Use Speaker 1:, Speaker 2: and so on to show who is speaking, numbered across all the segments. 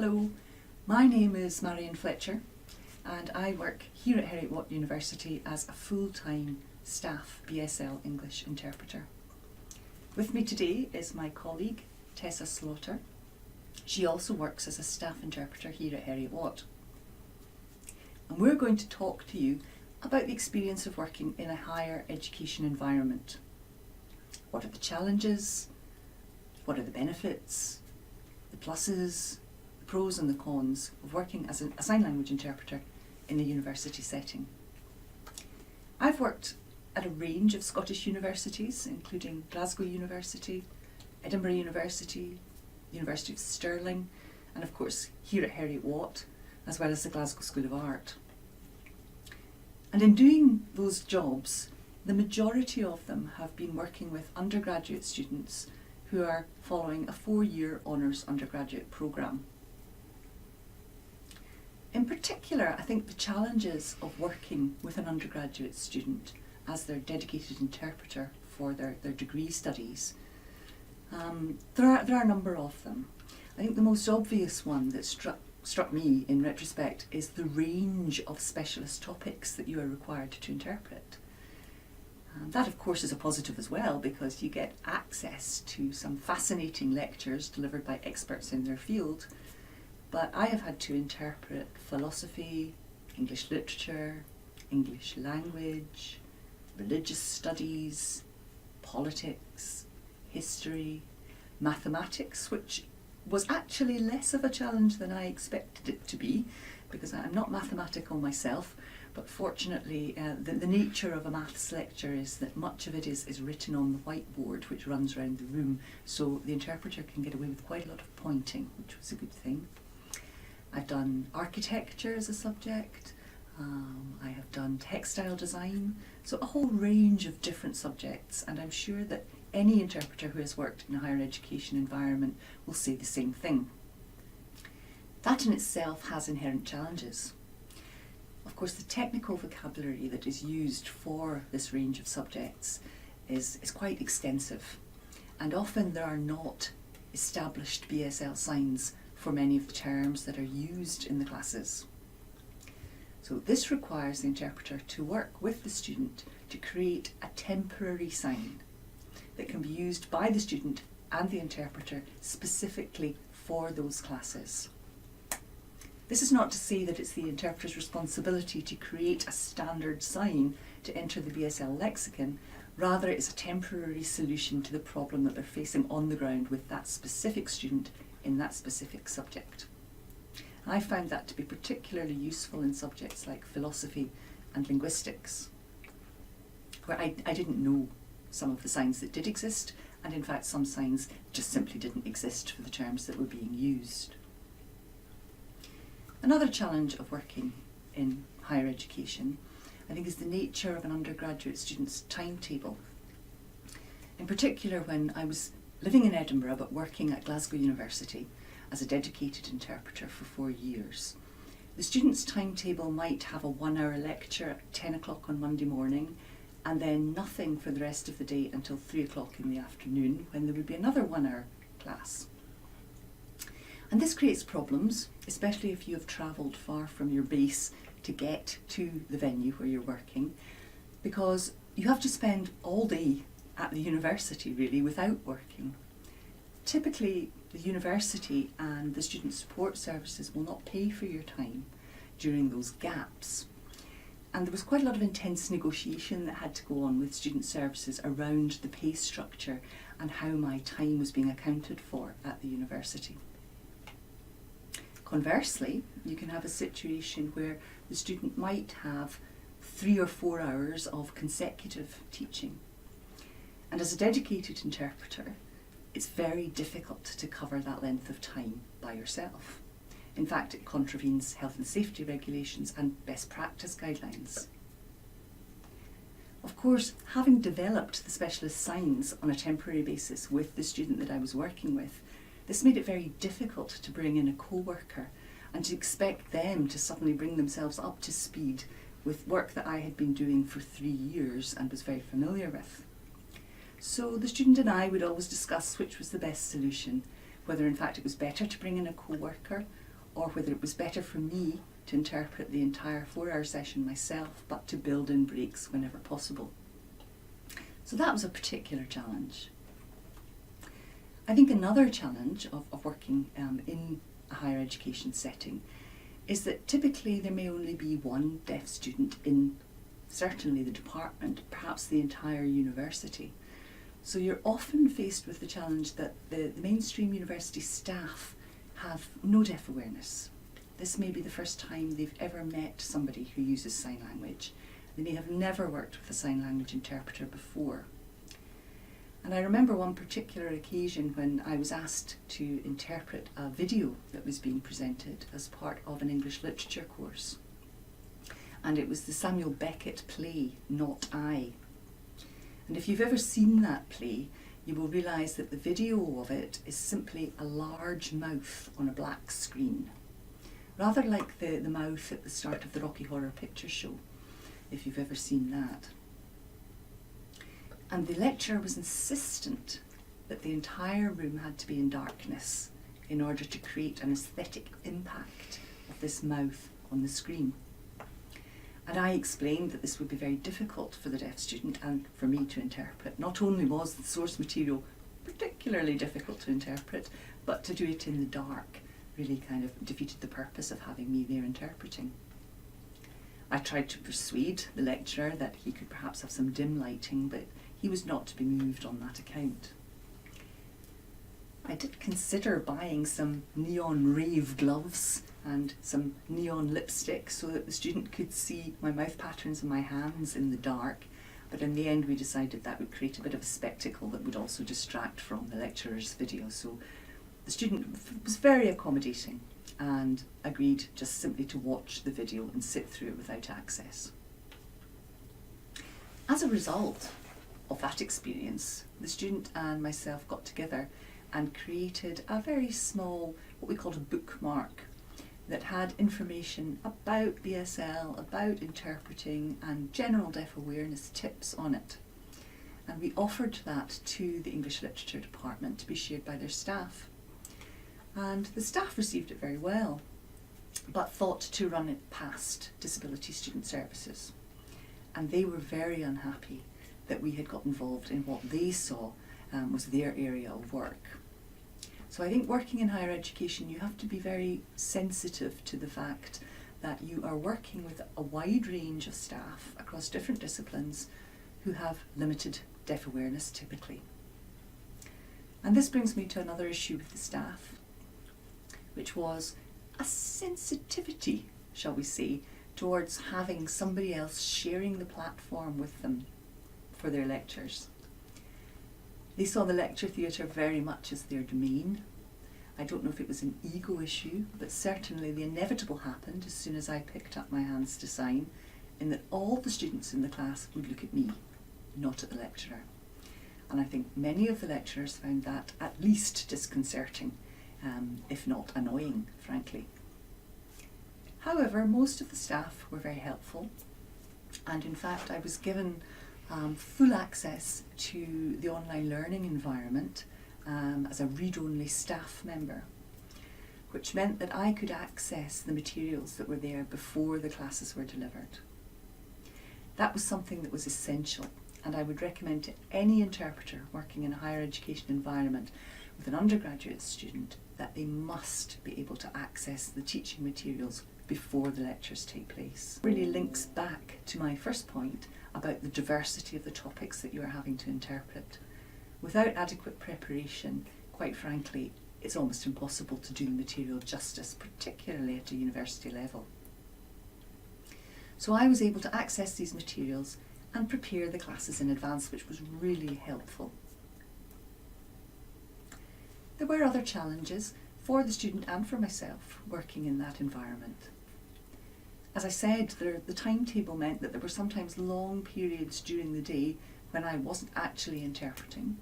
Speaker 1: Hello, my name is Marion and I work here at Heriot-Watt University as a full-time staff BSL English interpreter. With me today is my colleague Tessa Slaughter. She also works as a staff interpreter here at Heriot-Watt. And we're going to talk to you about the experience of working in a higher education environment. What are the challenges? What are the benefits? The pluses, the pros and the cons of working as a sign language interpreter in a university setting. I've worked at a range of Scottish universities, including Glasgow University, Edinburgh University, University of Stirling, and of course here at Heriot-Watt, as well as the Glasgow School of Art. And in doing those jobs, the majority of them have been working with undergraduate students who are following a 4-year honours undergraduate programme. In particular, I think the challenges of working with an undergraduate student as their dedicated interpreter for their degree studies, there are a number of them. I think the most obvious one that struck me in retrospect is the range of specialist topics that you are required to interpret. That of course is a positive as well, because you get access to some fascinating lectures delivered by experts in their field, but I have had to interpret philosophy, English literature, English language, religious studies, politics, history, mathematics, which was actually less of a challenge than I expected it to be, because I'm not mathematical myself, but fortunately the nature of a maths lecture is that much of it is written on the whiteboard which runs around the room, so the interpreter can get away with quite a lot of pointing, which was a good thing. I've done architecture as a subject, I have done textile design, so a whole range of different subjects, and I'm sure that any interpreter who has worked in a higher education environment will say the same thing. That in itself has inherent challenges. Of course, the technical vocabulary that is used for this range of subjects is quite extensive, and often there are not established BSL signs for many of the terms that are used in the classes. So this requires the interpreter to work with the student to create a temporary sign that can be used by the student and the interpreter specifically for those classes. This is not to say that it's the interpreter's responsibility to create a standard sign to enter the BSL lexicon, rather it's a temporary solution to the problem that they're facing on the ground with that specific student in that specific subject. I found that to be particularly useful in subjects like philosophy and linguistics, where I didn't know some of the signs that did exist, and in fact some signs just simply didn't exist for the terms that were being used. Another challenge of working in higher education, I think, is the nature of an undergraduate student's timetable. In particular, when I was living in Edinburgh but working at Glasgow University as a dedicated interpreter for 4 years, the student's timetable might have a 1-hour lecture at 10 o'clock on Monday morning, and then nothing for the rest of the day until 3 o'clock in the afternoon, when there would be another 1-hour class. And this creates problems, especially if you have travelled far from your base to get to the venue where you're working, because you have to spend all day at the university really without working. Typically the university and the student support services will not pay for your time during those gaps. And there was quite a lot of intense negotiation that had to go on with student services around the pay structure and how my time was being accounted for at the university. Conversely, you can have a situation where the student might have 3 or 4 hours of consecutive teaching. And as a dedicated interpreter, it's very difficult to cover that length of time by yourself. In fact, it contravenes health and safety regulations and best practice guidelines. Of course, having developed the specialist signs on a temporary basis with the student that I was working with, this made it very difficult to bring in a co-worker and to expect them to suddenly bring themselves up to speed with work that I had been doing for 3 years and was very familiar with. So the student and I would always discuss which was the best solution, whether in fact it was better to bring in a co-worker or whether it was better for me to interpret the entire 4-hour session myself, but to build in breaks whenever possible. So that was a particular challenge. I think another challenge of working in a higher education setting is that typically there may only be one deaf student in certainly the department, perhaps the entire university. So you're often faced with the challenge that the mainstream university staff have no deaf awareness. This may be the first time they've ever met somebody who uses sign language. They may have never worked with a sign language interpreter before. And I remember one particular occasion when I was asked to interpret a video that was being presented as part of an English literature course. And it was the Samuel Beckett play, Not I. And if you've ever seen that play, you will realise that the video of it is simply a large mouth on a black screen. Rather like the mouth at the start of the Rocky Horror Picture Show, if you've ever seen that. And the lecturer was insistent that the entire room had to be in darkness in order to create an aesthetic impact of this mouth on the screen. And I explained that this would be very difficult for the deaf student and for me to interpret. Not only was the source material particularly difficult to interpret, but to do it in the dark really kind of defeated the purpose of having me there interpreting. I tried to persuade the lecturer that he could perhaps have some dim lighting, but he was not to be moved on that account. I did consider buying some neon rave gloves and some neon lipstick so that the student could see my mouth patterns and my hands in the dark, but in the end we decided that would create a bit of a spectacle that would also distract from the lecturer's video. So the student was very accommodating and agreed just simply to watch the video and sit through it without access. As a result of that experience, the student and myself got together and created a very small, what we called a bookmark, that had information about BSL, about interpreting and general deaf awareness tips on it. And we offered that to the English Literature Department to be shared by their staff. And the staff received it very well, but thought to run it past Disability Student Services. And they were very unhappy that we had got involved in what they saw was their area of work. So I think working in higher education, you have to be very sensitive to the fact that you are working with a wide range of staff across different disciplines who have limited deaf awareness typically. And this brings me to another issue with the staff, which was a sensitivity, shall we say, towards having somebody else sharing the platform with them for their lectures. They saw the lecture theatre very much as their domain. I don't know if it was an ego issue, but certainly the inevitable happened as soon as I picked up my hands to sign, in that all the students in the class would look at me, not at the lecturer. And I think many of the lecturers found that at least disconcerting, if not annoying, frankly. However, most of the staff were very helpful, and in fact I was given full access to the online learning environment as a read-only staff member, which meant that I could access the materials that were there before the classes were delivered. That was something that was essential, and I would recommend to any interpreter working in a higher education environment with an undergraduate student that they must be able to access the teaching materials before the lectures take place. It really links back to my first point about the diversity of the topics that you are having to interpret. Without adequate preparation, quite frankly, it's almost impossible to do the material justice, particularly at a university level. So I was able to access these materials and prepare the classes in advance, which was really helpful. There were other challenges for the student and for myself working in that environment. As I said, the timetable meant that there were sometimes long periods during the day when I wasn't actually interpreting.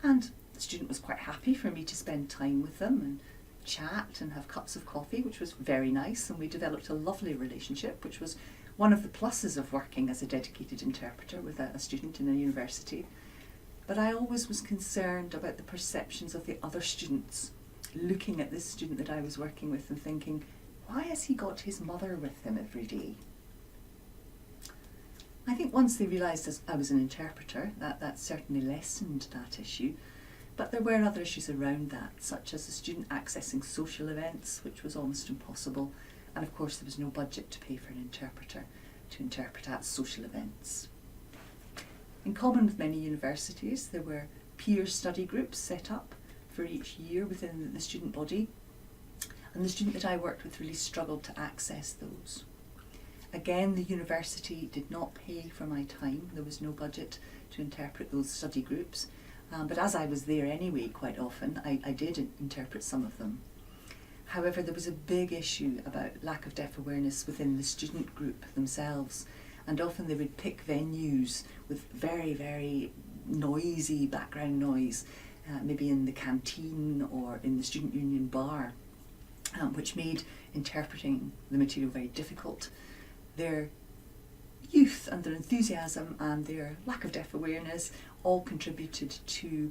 Speaker 1: And the student was quite happy for me to spend time with them and chat and have cups of coffee, which was very nice, and we developed a lovely relationship, which was one of the pluses of working as a dedicated interpreter with a student in a university. But I always was concerned about the perceptions of the other students looking at this student that I was working with and thinking, why has he got his mother with him every day? I think once they realised I was an interpreter, that certainly lessened that issue. But there were other issues around that, such as the student accessing social events, which was almost impossible. And of course there was no budget to pay for an interpreter to interpret at social events. In common with many universities, there were peer study groups set up for each year within the student body. And the student that I worked with really struggled to access those. Again, the university did not pay for my time. There was no budget to interpret those study groups. But as I was there anyway quite often, I did interpret some of them. However, there was a big issue about lack of deaf awareness within the student group themselves. And often they would pick venues with very, very noisy background noise, maybe in the canteen or in the student union bar, which made interpreting the material very difficult. Their youth and their enthusiasm and their lack of deaf awareness all contributed to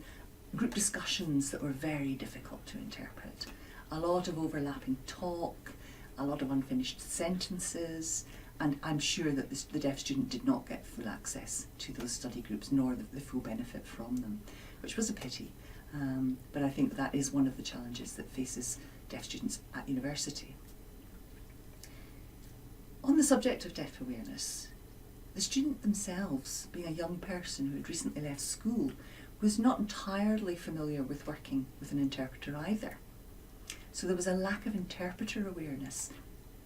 Speaker 1: group discussions that were very difficult to interpret. A lot of overlapping talk, a lot of unfinished sentences, and I'm sure that the deaf student did not get full access to those study groups nor the full benefit from them, which was a pity. But I think that is one of the challenges that faces deaf students at university. On the subject of deaf awareness, the student themselves, being a young person who had recently left school, was not entirely familiar with working with an interpreter either. So there was a lack of interpreter awareness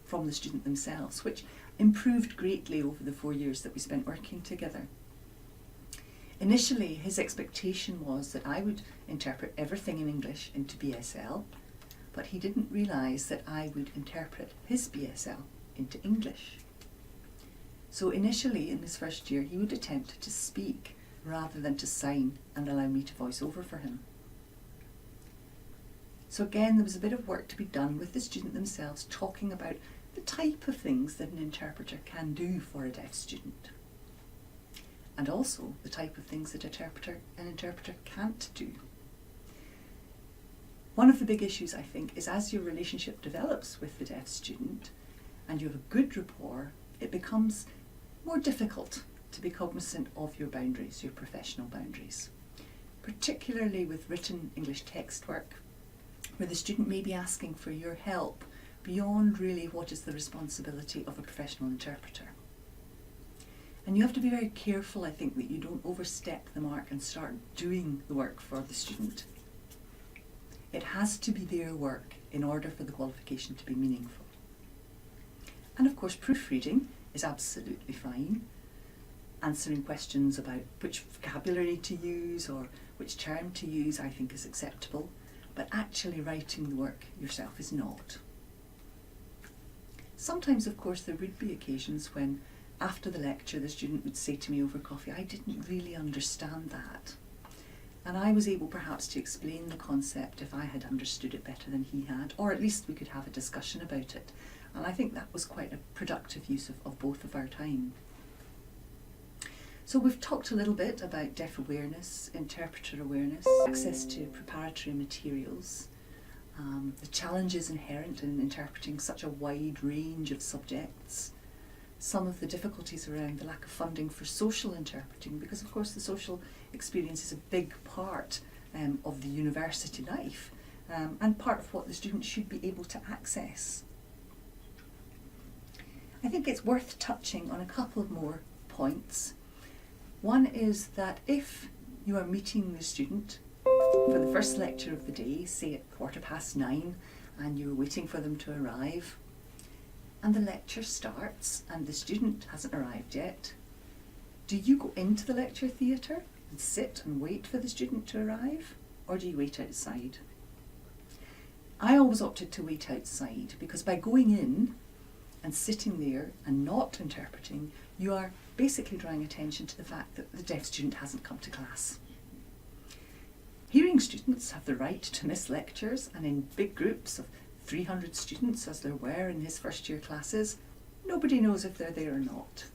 Speaker 1: from the student themselves, which improved greatly over the 4 years that we spent working together. Initially, his expectation was that I would interpret everything in English into BSL, but he didn't realise that I would interpret his BSL into English. So initially, in his first year, he would attempt to speak rather than to sign and allow me to voice over for him. So again, there was a bit of work to be done with the student themselves, talking about the type of things that an interpreter can do for a deaf student, and also the type of things that an interpreter can't do. One of the big issues, I think, is as your relationship develops with the deaf student and you have a good rapport, it becomes more difficult to be cognizant of your boundaries, your professional boundaries, particularly with written English text work, where the student may be asking for your help beyond really what is the responsibility of a professional interpreter. And you have to be very careful, I think, that you don't overstep the mark and start doing the work for the student. It has to be their work in order for the qualification to be meaningful. And of course, proofreading is absolutely fine. Answering questions about which vocabulary to use or which term to use, I think, is acceptable. But actually writing the work yourself is not. Sometimes, of course, there would be occasions when, after the lecture, the student would say to me over coffee, I didn't really understand that. And I was able perhaps to explain the concept if I had understood it better than he had, or at least we could have a discussion about it. And I think that was quite a productive use of both of our time. So we've talked a little bit about deaf awareness, interpreter awareness, access to preparatory materials, the challenges inherent in interpreting such a wide range of subjects, some of the difficulties around the lack of funding for social interpreting, because of course the social experience is a big part of the university life and part of what the student should be able to access. I think it's worth touching on a couple of more points. One is that if you are meeting the student for the first lecture of the day, say at 9:15, and you're waiting for them to arrive, and the lecture starts and the student hasn't arrived yet, do you go into the lecture theatre and sit and wait for the student to arrive, or do you wait outside? I always opted to wait outside, because by going in and sitting there and not interpreting, you are basically drawing attention to the fact that the deaf student hasn't come to class. Hearing students have the right to miss lectures, and in big groups of 300 students, as there were in his first year classes, nobody knows if they're there or not.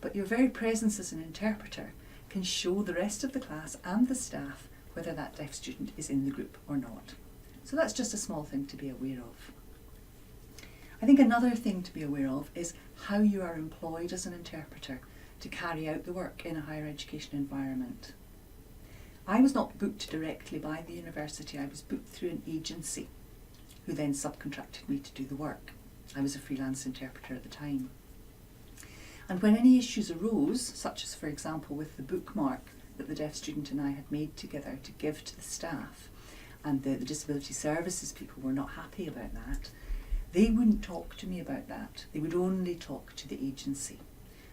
Speaker 1: But your very presence as an interpreter can show the rest of the class and the staff whether that deaf student is in the group or not. So that's just a small thing to be aware of. I think another thing to be aware of is how you are employed as an interpreter to carry out the work in a higher education environment. I was not booked directly by the university, I was booked through an agency who then subcontracted me to do the work. I was a freelance interpreter at the time. And when any issues arose, such as for example with the bookmark that the deaf student and I had made together to give to the staff, and the disability services people were not happy about that, they wouldn't talk to me about that. They would only talk to the agency.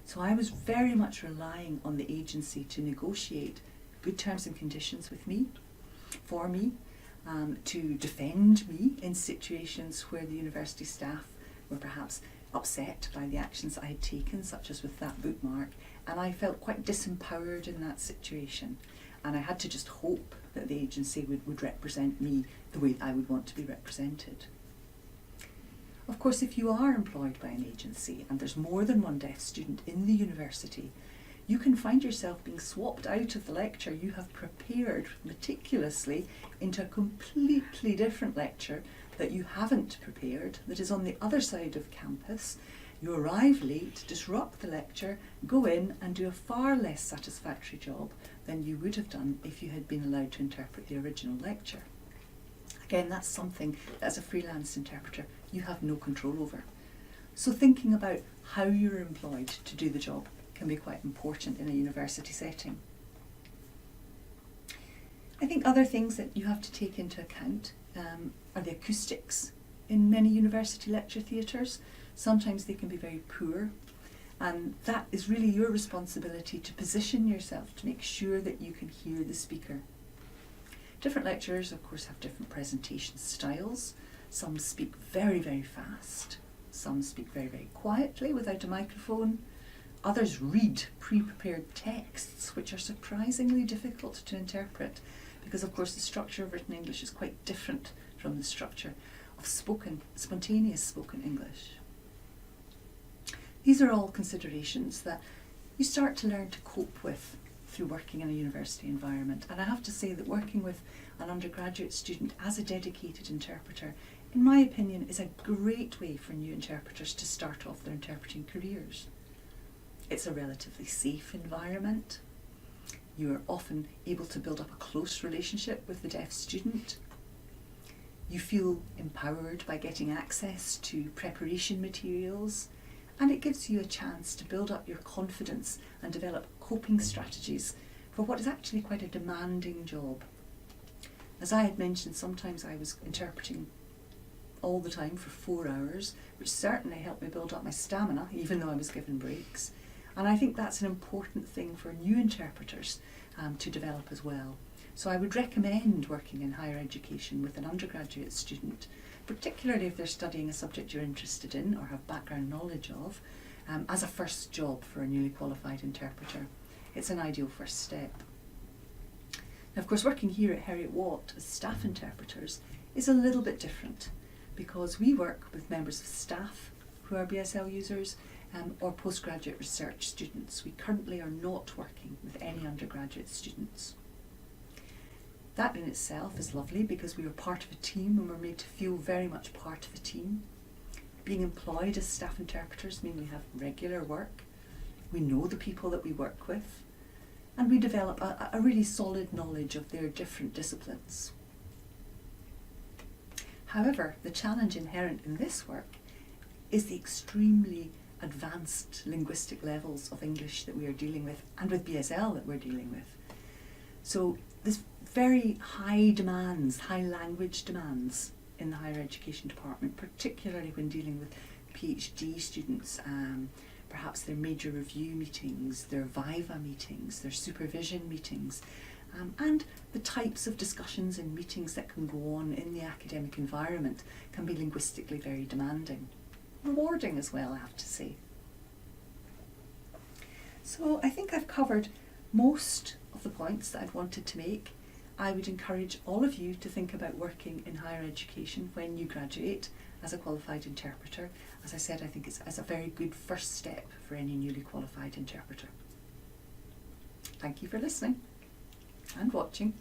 Speaker 1: So I was very much relying on the agency to negotiate good terms and conditions with me, for me, to defend me in situations where the university staff were perhaps upset by the actions I had taken, such as with that bookmark, and I felt quite disempowered in that situation. And I had to just hope that the agency would represent me the way I would want to be represented. Of course, if you are employed by an agency and there's more than one deaf student in the university, you can find yourself being swapped out of the lecture you have prepared meticulously into a completely different lecture that you haven't prepared, that is on the other side of campus. You arrive late, disrupt the lecture, go in and do a far less satisfactory job than you would have done if you had been allowed to interpret the original lecture. Again, that's something that as a freelance interpreter you have no control over. So thinking about how you're employed to do the job can be quite important in a university setting. I think other things that you have to take into account are the acoustics in many university lecture theatres. Sometimes they can be very poor, and that is really your responsibility to position yourself to make sure that you can hear the speaker. Different lecturers, of course, have different presentation styles. Some speak very, very fast. Some speak very, very quietly without a microphone. Others read pre-prepared texts, which are surprisingly difficult to interpret because, of course, the structure of written English is quite different from the structure of spontaneous spoken English. These are all considerations that you start to learn to cope with through working in a university environment. And I have to say that working with an undergraduate student as a dedicated interpreter, in my opinion, is a great way for new interpreters to start off their interpreting careers. It's a relatively safe environment. You are often able to build up a close relationship with the deaf student. You feel empowered by getting access to preparation materials, and it gives you a chance to build up your confidence and develop coping strategies for what is actually quite a demanding job. As I had mentioned, sometimes I was interpreting all the time for 4 hours, which certainly helped me build up my stamina, even though I was given breaks. And I think that's an important thing for new interpreters to develop as well. So I would recommend working in higher education with an undergraduate student, particularly if they're studying a subject you're interested in or have background knowledge of, as a first job for a newly qualified interpreter. It's an ideal first step. Now, of course, working here at Heriot-Watt as staff interpreters is a little bit different because we work with members of staff who are BSL users or postgraduate research students. We currently are not working with any undergraduate students. That in itself is lovely because we are part of a team and we're made to feel very much part of a team. Being employed as staff interpreters means we have regular work, we know the people that we work with, and we develop a really solid knowledge of their different disciplines. However, the challenge inherent in this work is the extremely advanced linguistic levels of English that we are dealing with, and with BSL that we're dealing with. So there's very high demands, high language demands in the higher education department, particularly when dealing with PhD students, perhaps their major review meetings, their viva meetings, their supervision meetings, and the types of discussions and meetings that can go on in the academic environment can be linguistically very demanding. Rewarding as well, I have to say. So I think I've covered most of the points that I've wanted to make. I would encourage all of you to think about working in higher education when you graduate as a qualified interpreter. As I said, I think it's a very good first step for any newly qualified interpreter. Thank you for listening and watching.